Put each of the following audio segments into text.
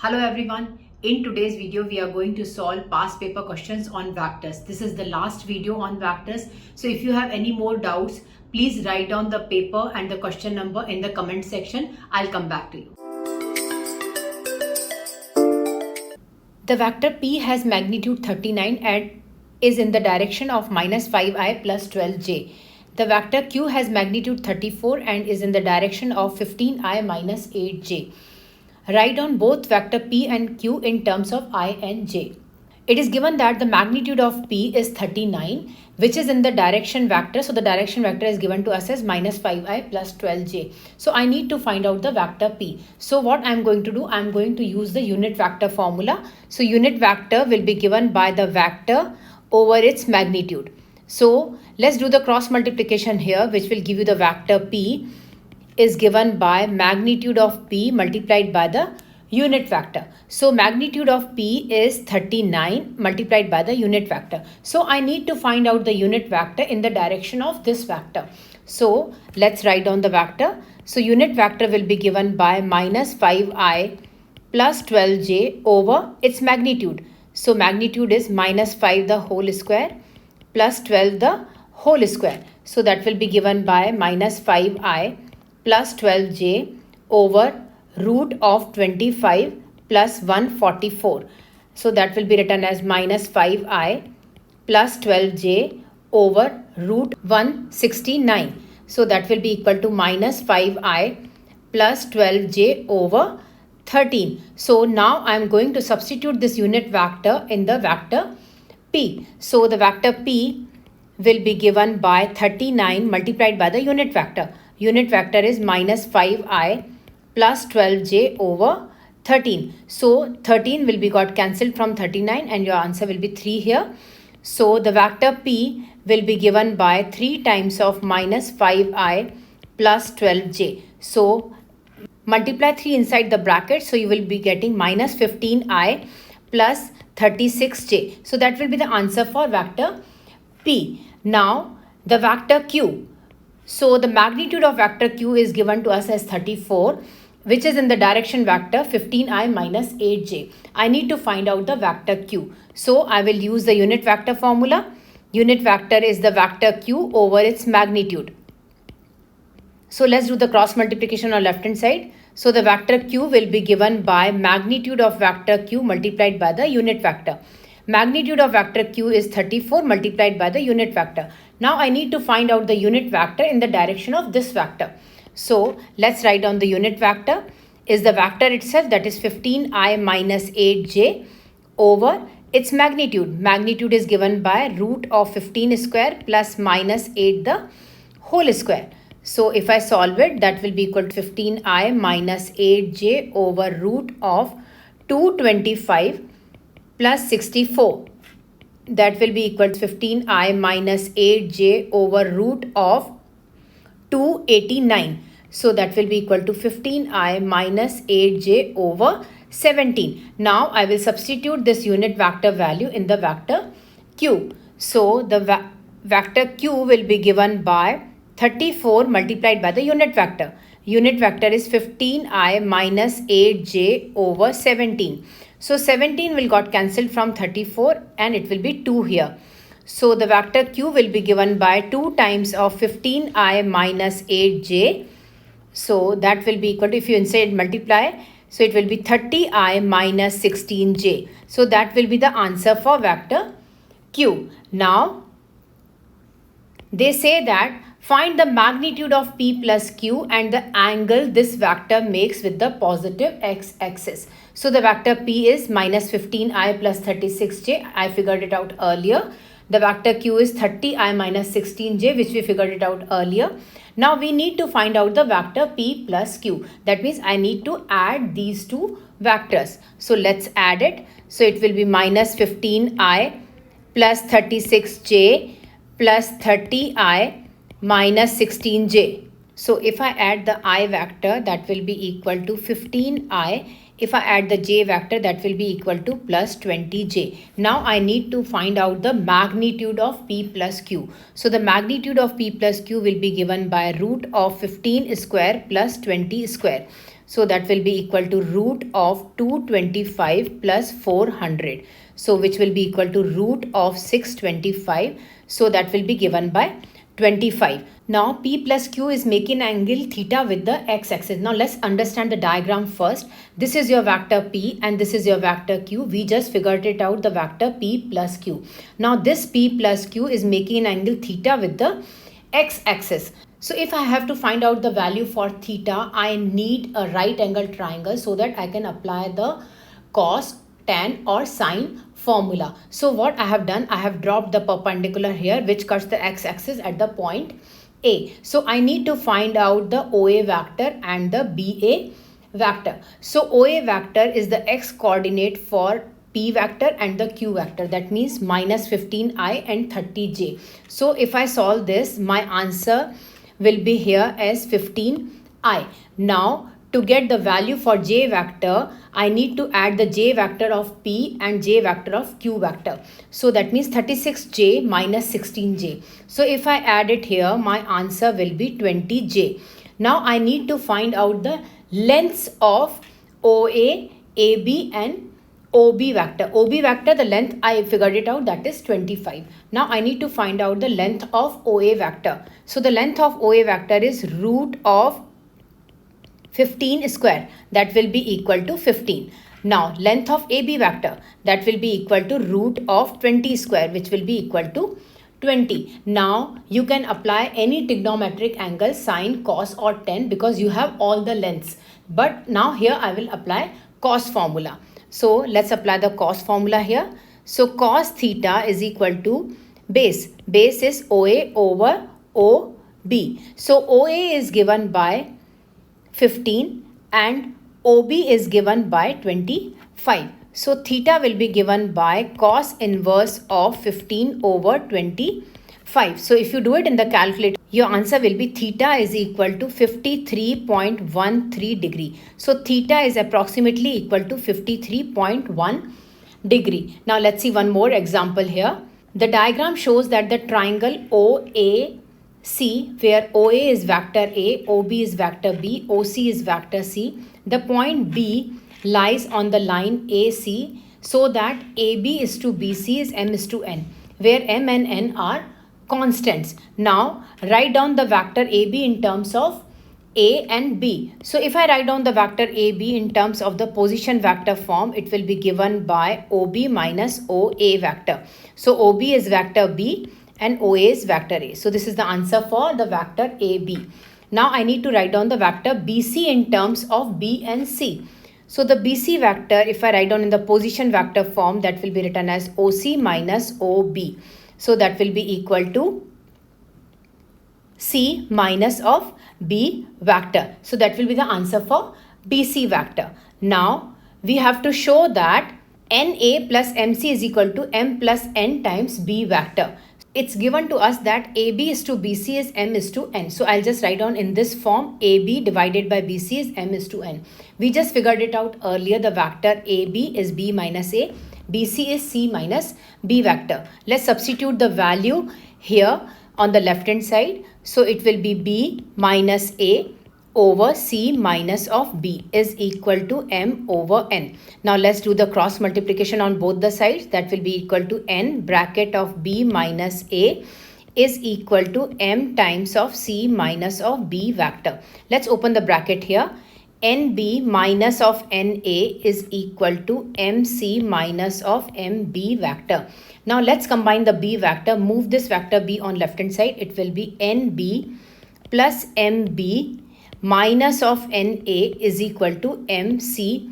Hello everyone. In today's video, we are going to solve past paper questions on vectors. This is the last video on vectors. So if you have any more doubts, please write down the paper and the question number in the comment section. I'll come back to you. The vector P has magnitude 39 and is in the direction of minus 5i plus 12j. The vector Q has magnitude 34 and is in the direction of 15i minus 8j. Write down both vector P and Q in terms of I and j. It is given that the magnitude of P is 39, which is in the direction vector. So the direction vector is given to us as minus 5i plus 12j. So I need to find out the vector P. So what I am going to do, I am going to use the unit vector formula. So unit vector will be given by the vector over its magnitude. So let's do the cross multiplication here, which will give you the vector P is given by magnitude of P multiplied by the unit vector. So magnitude of P is 39 multiplied by the unit vector. So I need to find out the unit vector in the direction of this vector. So let's write down the vector. So unit vector will be given by minus 5i plus 12j over its magnitude. So magnitude is minus 5 the whole square plus 12 the whole square. So that will be given by minus 5i plus 12j over root of 25 plus 144. So that will be written as minus 5i plus 12j over root 169. So that will be equal to minus 5i plus 12j over 13. So now I am going to substitute this unit vector in the vector P. So the vector P will be given by 39 multiplied by the unit vector. Unit vector is minus 5i plus 12j over 13. So 13 will be got cancelled from 39 and your answer will be 3 here. So the vector P will be given by 3 times of minus 5i plus 12j. So multiply 3 inside the bracket. So you will be getting minus 15i plus 36j. So that will be the answer for vector P. Now the vector Q. So the magnitude of vector Q is given to us as 34, which is in the direction vector 15i minus 8j. I need to find out the vector Q. So I will use the unit vector formula. Unit vector is the vector Q over its magnitude. So let's do the cross multiplication on left hand side. So the vector Q will be given by magnitude of vector Q multiplied by the unit vector. Magnitude of vector Q is 34 multiplied by the unit vector. Now I need to find out the unit vector in the direction of this vector. So let's write down the unit vector is the vector itself, that is 15i minus 8j over its magnitude. Magnitude is given by root of 15 square plus minus 8 the whole square. So if I solve it, that will be equal to 15i minus 8j over root of 225 plus 64. That will be equal to 15i minus 8j over root of 289. So that will be equal to 15i minus 8j over 17. Now I will substitute this unit vector value in the vector Q. So the vector Q will be given by 34 multiplied by the unit vector. Unit vector is 15i minus 8j over 17. So 17 will got cancelled from 34 and it will be 2 here. So the vector Q will be given by 2 times of 15i minus 8j. So that will be equal to, if you inside multiply, so it will be 30i minus 16j. So that will be the answer for vector Q. Now they say that find the magnitude of P plus Q and the angle this vector makes with the positive x-axis. So the vector P is minus 15i plus 36j. I figured it out earlier. The vector Q is 30i minus 16j, which we figured it out earlier. Now we need to find out the vector P plus Q. That means I need to add these two vectors. So let's add it. So it will be minus 15i plus 36j plus 30i minus 16j. So if I add the I vector, that will be equal to 15i. If I add the j vector, that will be equal to plus 20j. Now I need to find out the magnitude of P plus Q. So the magnitude of P plus Q will be given by root of 15 square plus 20 square. So that will be equal to root of 225 plus 400. So which will be equal to root of 625. So that will be given by 25. Now P plus Q is making angle theta with the x-axis. Now let's understand the diagram first. This is your vector P and this is your vector Q. We just figured it out, the vector P plus Q. Now this P plus Q is making an angle theta with the x-axis. So if I have to find out the value for theta, I need a right angle triangle so that I can apply the cos, tan or sine formula. So what I have done, I have dropped the perpendicular here which cuts the x-axis at the point A. So I need to find out the OA vector and the BA vector. So OA vector is the x coordinate for P vector and the Q vector, that means minus 15i and 30j. So if I solve this, my answer will be here as 15i. Now to get the value for j vector, I need to add the j vector of P and j vector of Q vector. So that means 36j minus 16j. So if I add it here, my answer will be 20j. Now I need to find out the lengths of OA, AB and OB vector. OB vector, the length I figured it out, that is 25. Now I need to find out the length of OA vector. So the length of OA vector is root of 15 square, that will be equal to 15. Now length of AB vector, that will be equal to root of 20 square, which will be equal to 20. Now you can apply any trigonometric angle, sine, cos or tan, because you have all the lengths. But now here I will apply cos formula. So let's apply the cos formula here. So cos theta is equal to base. Base is OA over OB. So OA is given by 15 and OB is given by 25. So theta will be given by cos inverse of 15 over 25. So if you do it in the calculator, your answer will be theta is equal to 53.13 degree. So theta is approximately equal to 53.1 degree. Now let's see one more example here. The diagram shows that the triangle OAC, where OA is vector A, OB is vector B, OC is vector C. The point B lies on the line AC, so that AB is to BC is M is to N, where M and N are constants. Now write down the vector AB in terms of A and B. So if I write down the vector AB in terms of the position vector form, it will be given by OB minus OA vector. So OB is vector B and OA is vector A. So this is the answer for the vector AB. Now I need to write down the vector BC in terms of B and C. So the BC vector, if I write down in the position vector form, that will be written as OC minus OB. So that will be equal to C minus of B vector. So that will be the answer for BC vector. Now we have to show that NA plus MC is equal to M plus N times B vector. It's given to us that AB is to BC is M is to N. So I'll just write down in this form, AB divided by BC is M is to N. We just figured it out earlier. The vector AB is B minus A. BC is C minus B vector. Let's substitute the value here on the left hand side. So it will be B minus A over C minus of B is equal to M over N. Now let's do the cross multiplication on both the sides. That will be equal to N bracket of B minus A is equal to M times of C minus of B vector. Let's open the bracket here. NB minus of NA is equal to MC minus of MB vector. Now let's combine the B vector. Move this vector B on left hand side. It will be NB plus MB minus of NA is equal to MC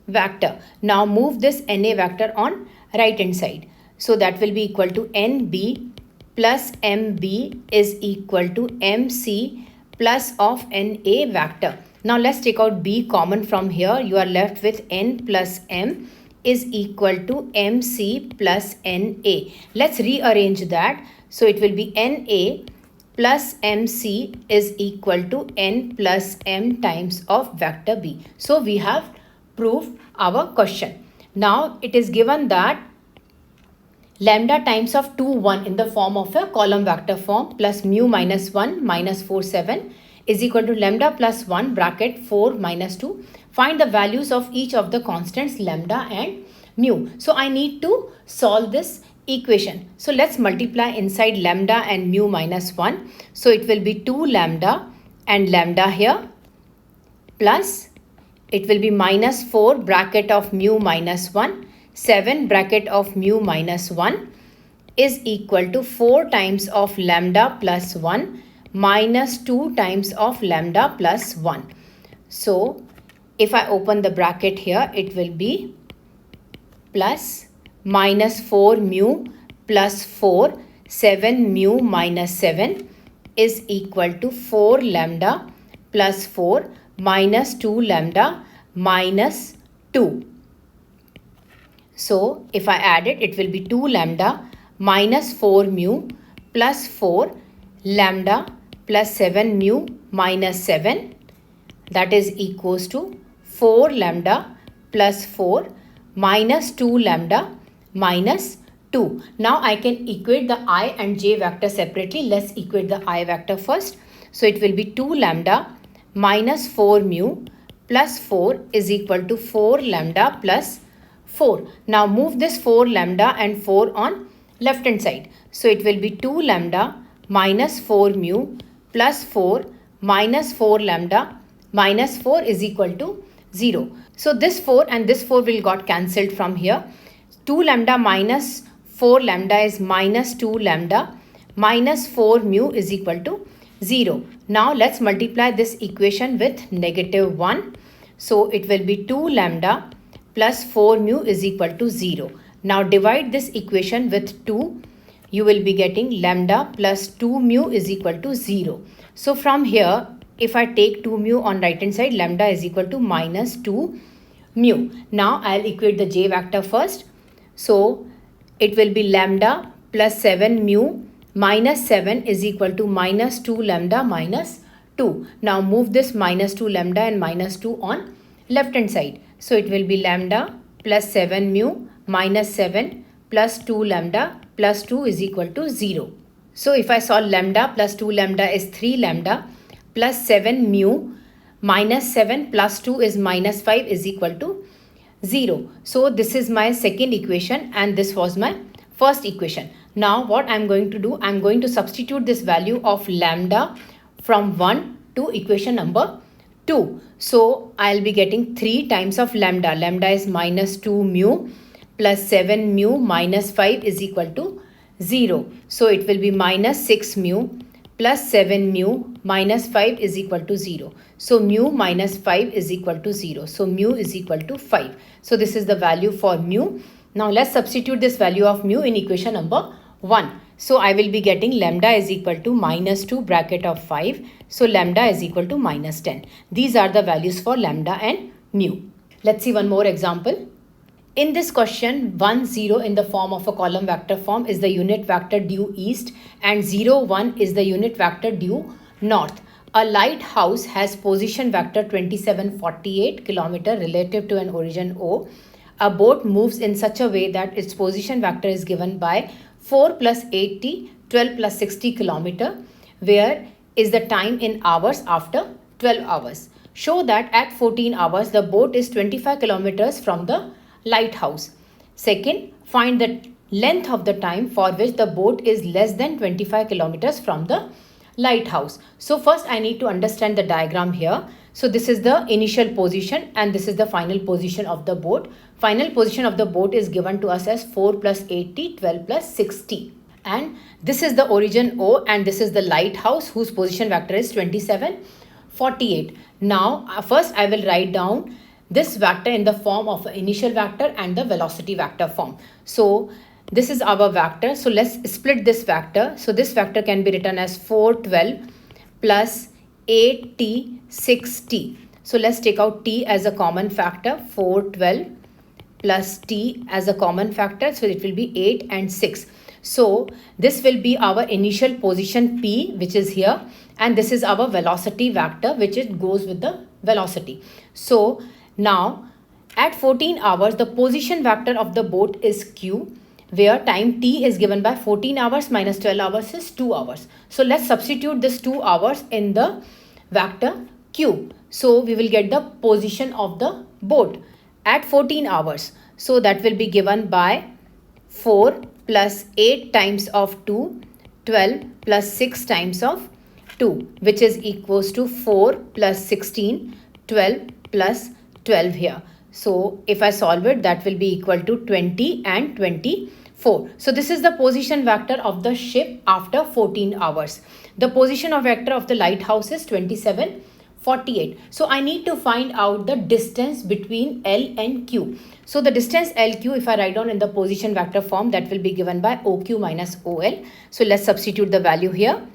vector. Now move this NA vector on right hand side. So that will be equal to NB plus MB is equal to MC plus of NA vector. Now let's take out B common from here. You are left with N plus M is equal to MC plus NA. Let's rearrange that. So it will be NA plus MC is equal to N plus M times of vector B. So we have proved our question. Now it is given that lambda times of 2, 1 in the form of a column vector form plus mu minus 1 minus 4, 7 is equal to lambda plus 1 bracket 4 minus 2. Find the values of each of the constants lambda and mu. So I need to solve this equation. So let's multiply inside lambda and mu minus 1. So it will be 2 lambda and lambda here plus it will be minus 4 bracket of mu minus 1, 7 bracket of mu minus 1 is equal to 4 times of lambda plus 1 minus 2 times of lambda plus 1. So if I open the bracket here, it will be plus minus 4 mu plus 4, 7 mu minus 7 is equal to 4 lambda plus 4 minus 2 lambda minus 2. So if I add it, it will be 2 lambda minus 4 mu plus 4 lambda plus 7 mu minus 7, that is equals to 4 lambda plus 4 minus 2 lambda minus 2. Now I can equate the I and j vector separately. Let's equate the I vector first. So it will be 2 lambda minus 4 mu plus 4 is equal to 4 lambda plus 4. Now move this 4 lambda and 4 on left hand side. So it will be 2 lambda minus 4 mu plus 4 minus 4 lambda minus 4 is equal to 0. So this 4 and this 4 will got cancelled from here. 2 lambda minus 4 lambda is minus 2 lambda minus 4 mu is equal to 0. Now let's multiply this equation with negative 1. So it will be 2 lambda plus 4 mu is equal to 0. Now divide this equation with 2. You will be getting lambda plus 2 mu is equal to 0. So from here, if I take 2 mu on right hand side, lambda is equal to minus 2 mu. Now I'll equate the j vector first. So it will be lambda plus 7 mu minus 7 is equal to minus 2 lambda minus 2. Now move this minus 2 lambda and minus 2 on left hand side. So it will be lambda plus 7 mu minus 7 plus 2 lambda plus 2 is equal to 0. So if I solve lambda plus 2 lambda is 3 lambda plus 7 mu minus 7 plus 2 is minus 5 is equal to 0. So this is my second equation and this was my first equation. Now what I'm going to do, I'm going to substitute this value of lambda from 1 to equation number 2. So I'll be getting 3 times of lambda. Lambda is minus 2 mu plus 7 mu minus 5 is equal to 0. So it will be minus 6 mu plus 7 mu minus 5 is equal to 0. So mu minus 5 is equal to 0. So mu is equal to 5. So this is the value for mu. Now let's substitute this value of mu in equation number 1. So I will be getting lambda is equal to minus 2 bracket of 5. So lambda is equal to minus 10. These are the values for lambda and mu. Let's see one more example. In this question, 1, 0 in the form of a column vector form is the unit vector due east and 0, 1 is the unit vector due north. A lighthouse has position vector 2748 km relative to an origin O. A boat moves in such a way that its position vector is given by 4 plus 80, 12 plus 60 km, where is the time in hours after 12 hours. Show that at 14 hours, the boat is 25 kilometers from the lighthouse. Second, find the length of the time for which the boat is less than 25 kilometers from the lighthouse. So first I need to understand the diagram here. So this is the initial position and this is the final position of the boat. Final position of the boat is given to us as 4 plus 80, 12 plus 60. And this is the origin O and this is the lighthouse whose position vector is 2748. Now first I will write down this vector in the form of an initial vector and the velocity vector form. So this is our vector. So let's split this vector. So this vector can be written as 412 plus 8t 6t. So let's take out t as a common factor. 412 plus t as a common factor. So it will be 8 and 6. So this will be our initial position p, which is here, and this is our velocity vector, which it goes with the velocity. So now at 14 hours, the position vector of the boat is q, where time t is given by 14 hours minus 12 hours is 2 hours. So let's substitute this 2 hours in the vector Q. So we will get the position of the boat at 14 hours. So that will be given by 4 plus 8 times of 2, 12 plus 6 times of 2, which is equals to 4 plus 16, 12 plus 12 here. So if I solve it, that will be equal to 20 and 24. So this is the position vector of the ship after 14 hours. The position of vector of the lighthouse is 27, 48. So I need to find out the distance between L and Q. So the distance LQ, if I write down in the position vector form, that will be given by OQ minus OL. So let's substitute the value here.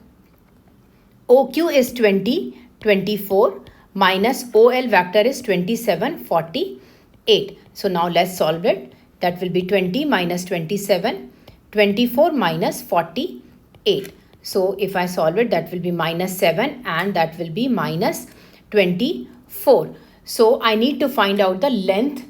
OQ is 20, 24 minus OL vector is 27, 48. So now let's solve it. That will be 20 minus 27, 24 minus 48. So if I solve it, that will be minus 7 and that will be minus 24. So I need to find out the length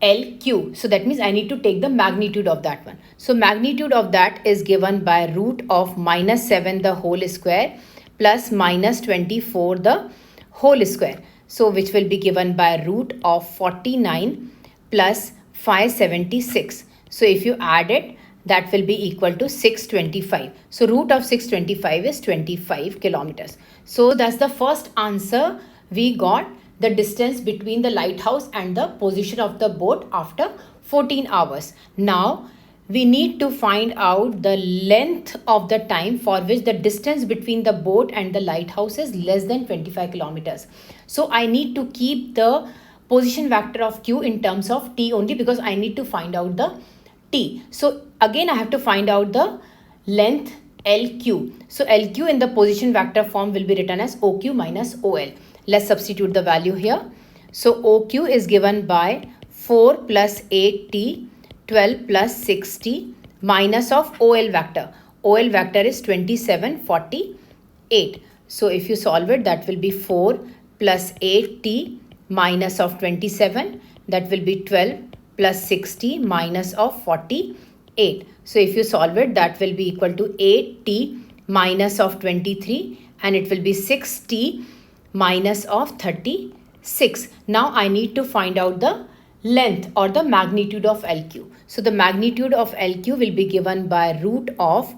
LQ. So that means I need to take the magnitude of that one. So magnitude of that is given by root of minus 7 the whole square plus minus 24 the whole square. So which will be given by root of 49 plus 576. So if you add it, that will be equal to 625. So root of 625 is 25 kilometers. So that's the first answer we got, the distance between the lighthouse and the position of the boat after 14 hours. Now we need to find out the length of the time for which the distance between the boat and the lighthouse is less than 25 kilometers. So I need to keep the position vector of Q in terms of T only, because I need to find out the T. So again I have to find out the length LQ. So LQ in the position vector form will be written as OQ minus OL. Let's substitute the value here. So OQ is given by 4 plus 8T, 12 plus 60 minus of OL vector. OL vector is 27, 48. So if you solve it, that will be 4 plus 8T minus of 27, that will be 12 plus 60 minus of 48. So if you solve it, that will be equal to 8T minus of 23 and it will be 6T minus of 36. Now I need to find out the length or the magnitude of LQ. So the magnitude of LQ will be given by root of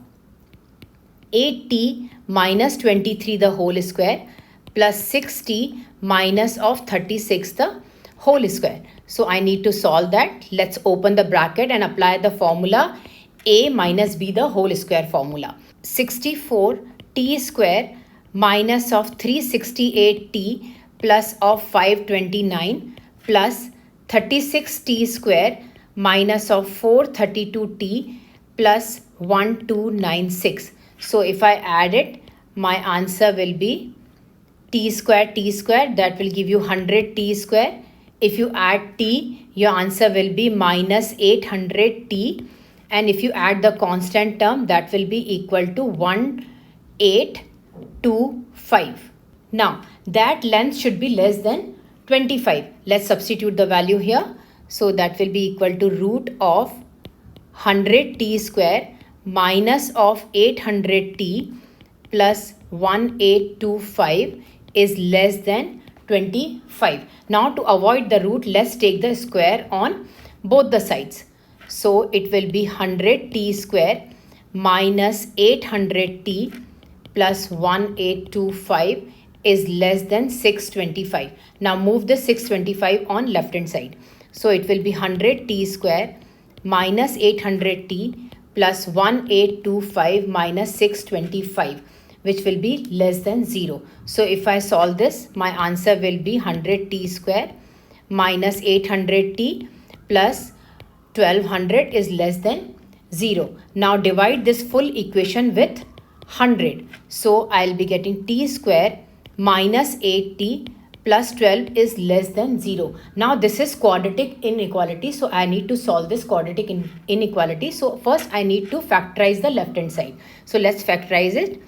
8T minus 23 the whole square plus 6T minus of 36 the whole square. So I need to solve that. Let's open the bracket and apply the formula A minus B the whole square formula. 64T square minus of 368T plus of 529 plus 36T square minus of 432T plus 1296. So if I add it, my answer will be T square, that will give you 100T square. If you add T, your answer will be minus 800T. And if you add the constant term, that will be equal to 1825. Now, that length should be less than 25. Let's substitute the value here. So that will be equal to root of 100T square minus of 800T plus 1825 is less than 25. Now to avoid the root, let's take the square on both the sides. So it will be 100T square minus 800T plus 1825 is less than 625. Now move the 625 on left hand side. So it will be 100T square minus 800T plus 1825 minus 625, which will be less than 0. So if I solve this, my answer will be 100T square minus 800T plus 1200 is less than 0. Now divide this full equation with 100. So I'll be getting T square minus 8T plus 12 is less than 0. Now this is quadratic inequality. So I need to solve this quadratic inequality. So first I need to factorize the left hand side. So let's factorize it.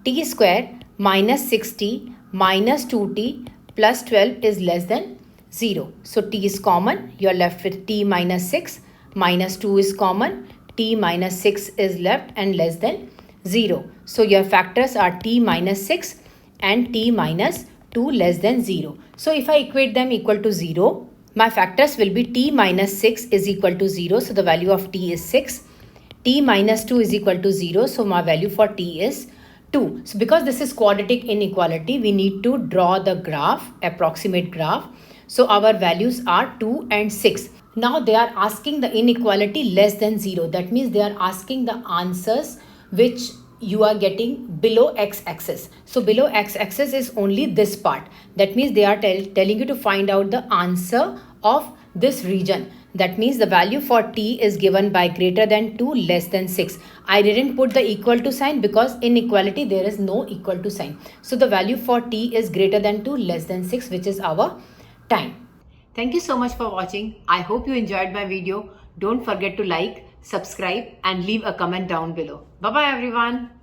T square minus 6T minus 2T plus 12 is less than 0. So T is common. You are left with T minus 6. Minus 2 is common. T minus 6 is left and less than 0. So your factors are T minus 6 and t minus 2 less than 0. So if I equate them equal to 0, my factors will be t minus 6 is equal to 0. So the value of t is 6. T minus 2 is equal to 0. So my value for t is 2. So because this is quadratic inequality, we need to draw the graph, approximate graph. So our values are 2 and 6. Now they are asking the inequality less than 0. That means they are asking the answers which you are getting below x-axis. So below x-axis is only this part. That means they are telling you to find out the answer of this region. That means the value for t is given by greater than 2 less than 6. I didn't put the equal to sign because in equality there is no equal to sign. So the value for t is greater than 2 less than 6, which is our time. Thank you so much for watching. I hope you enjoyed my video. Don't forget to like, subscribe and leave a comment down below. Bye bye everyone.